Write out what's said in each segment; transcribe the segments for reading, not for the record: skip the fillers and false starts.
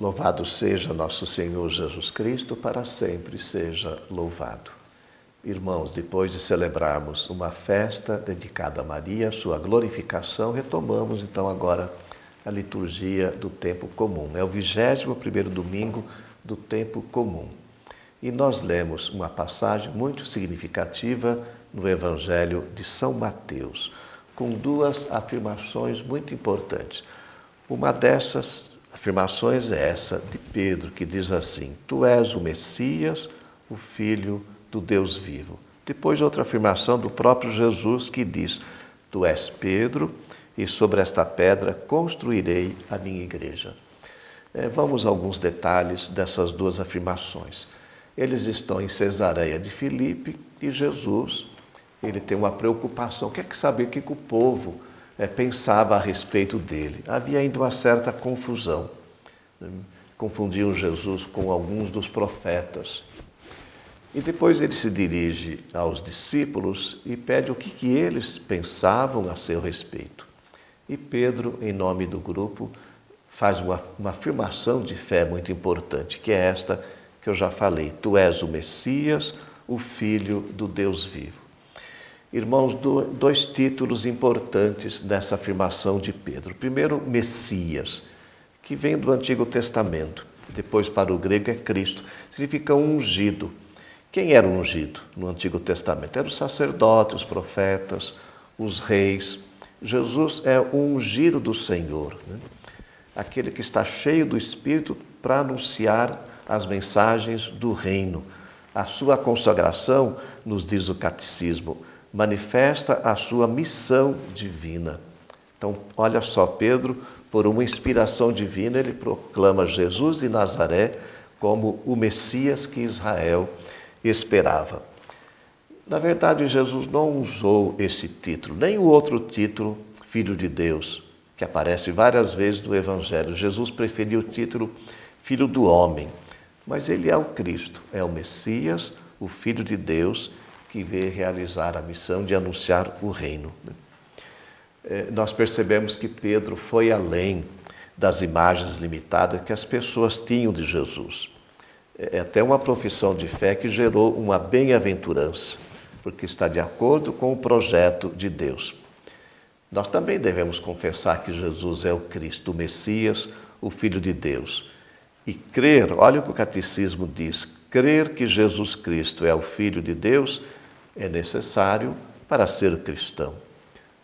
Louvado seja nosso Senhor Jesus Cristo, para sempre seja louvado. Irmãos, depois de celebrarmos uma festa dedicada a Maria, sua glorificação, retomamos então agora a liturgia do tempo comum. É o 21º domingo do tempo comum. E nós lemos uma passagem muito significativa no Evangelho de São Mateus, com duas afirmações muito importantes. Uma dessas afirmações é essa de Pedro, que diz assim: Tu és o Messias, o Filho do Deus vivo. Depois outra afirmação do próprio Jesus, que diz: Tu és Pedro, e sobre esta pedra construirei a minha igreja. Vamos a alguns detalhes dessas duas afirmações. Eles estão em Cesareia de Filipe e Jesus, ele tem uma preocupação, quer saber o que o povo pensava a respeito dele. Havia ainda uma certa confusão. Confundiam Jesus com alguns dos profetas. E depois ele se dirige aos discípulos e pede o que eles pensavam a seu respeito. E Pedro, em nome do grupo, faz uma afirmação de fé muito importante, que é esta que eu já falei: Tu és o Messias, o Filho do Deus vivo. Irmãos, dois títulos importantes dessa afirmação de Pedro. Primeiro, Messias, que vem do Antigo Testamento. Depois, para o grego, é Cristo. Significa ungido. Quem era ungido no Antigo Testamento? Eram os sacerdotes, os profetas, os reis. Jesus é o ungido do Senhor, né? Aquele que está cheio do Espírito para anunciar as mensagens do reino. A sua consagração, nos diz o catecismo, manifesta a sua missão divina. Então, olha só, Pedro, por uma inspiração divina, ele proclama Jesus de Nazaré como o Messias que Israel esperava. Na verdade, Jesus não usou esse título, nem o outro título, Filho de Deus, que aparece várias vezes no Evangelho. Jesus preferiu o título Filho do Homem, mas ele é o Cristo, é o Messias, o Filho de Deus, que veio realizar a missão de anunciar o reino. Nós percebemos que Pedro foi além das imagens limitadas que as pessoas tinham de Jesus. É até uma profissão de fé que gerou uma bem-aventurança, porque está de acordo com o projeto de Deus. Nós também devemos confessar que Jesus é o Cristo, o Messias, o Filho de Deus. E crer, olha o que o catecismo diz, crer que Jesus Cristo é o Filho de Deus é necessário para ser cristão.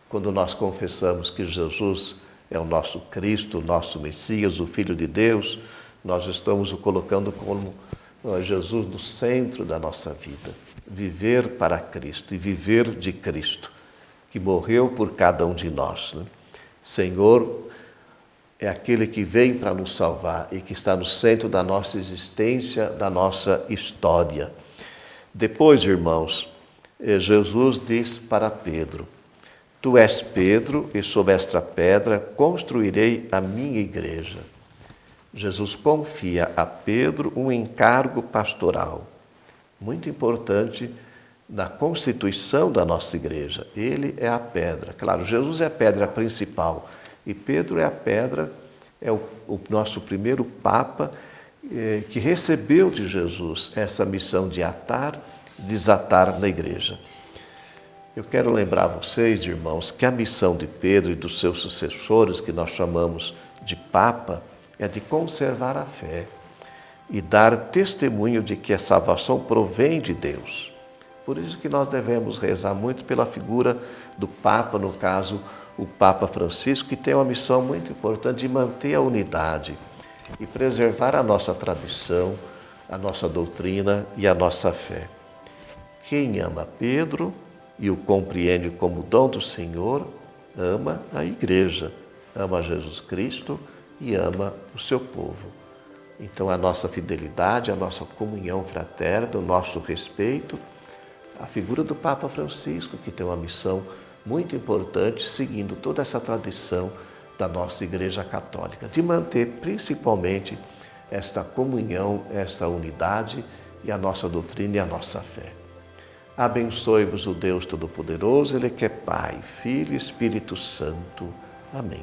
Quando nós confessamos que Jesus é o nosso Cristo, o nosso Messias, o Filho de Deus, nós estamos o colocando como Jesus no centro da nossa vida. Viver para Cristo e viver de Cristo, que morreu por cada um de nós, né? Senhor é aquele que vem para nos salvar e que está no centro da nossa existência, da nossa história. Depois, irmãos, Jesus diz para Pedro: Tu és Pedro, e sobre esta pedra construirei a minha igreja. Jesus confia a Pedro um encargo pastoral, muito importante na constituição da nossa igreja. Ele é a pedra. Claro, Jesus é a pedra principal e Pedro é a pedra, é o nosso primeiro Papa que recebeu de Jesus essa missão de atar, desatar na igreja. Eu quero lembrar vocês, irmãos, que a missão de Pedro e dos seus sucessores, que nós chamamos de Papa, é de conservar a fé e dar testemunho de que a salvação provém de Deus. Por isso que nós devemos rezar muito pela figura do Papa, no caso, o Papa Francisco, que tem uma missão muito importante de manter a unidade e preservar a nossa tradição, a nossa doutrina e a nossa fé. Quem ama Pedro e o compreende como dom do Senhor, ama a igreja, ama Jesus Cristo e ama o seu povo. Então, a nossa fidelidade, a nossa comunhão fraterna, o nosso respeito, a figura do Papa Francisco, que tem uma missão muito importante, seguindo toda essa tradição da nossa Igreja Católica, de manter principalmente esta comunhão, esta unidade e a nossa doutrina e a nossa fé. Abençoe-vos o Deus Todo-Poderoso, Ele que é Pai, Filho e Espírito Santo. Amém.